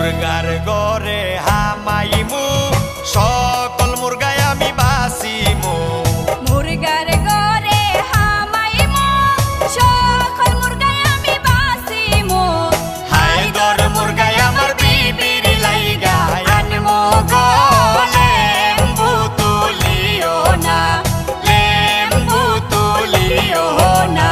মুরগার গরে হামাইমু সকল মুরগায় আমি বাসিমু। মুরগার গরে হামাইমু সকল মুরগায় আমি বাসিমু। হাই দর মুরগায় আমার বিবির লাইগা আনমু গো লেম্বু তুলিও না, লেম্বু তুলিও না।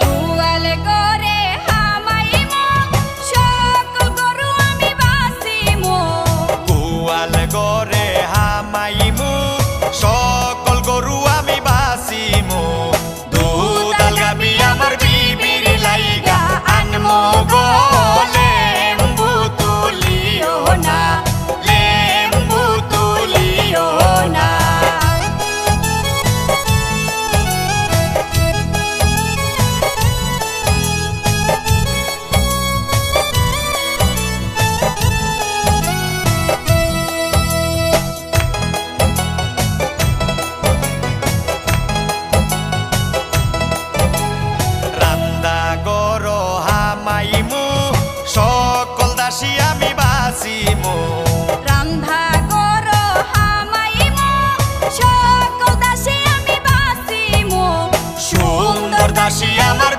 দুয়াল গরে হামাইমু সকল গরু আমি বাসিমু। গোয়াল গরে হামাইমু সকল গরু আমি বাসিমু। দুধাল গাবি আমার বিবির লাইগা আনমু গো লেম্বু তুলিও না, লেম্বু তুলিও না। রান্দা গর হামাইমু সকল দাসী আমি বাসিমু। রান্ধা গরো হামাইমু সকল দাসী আমি বাসিমু। সুন্দর দাসী আমার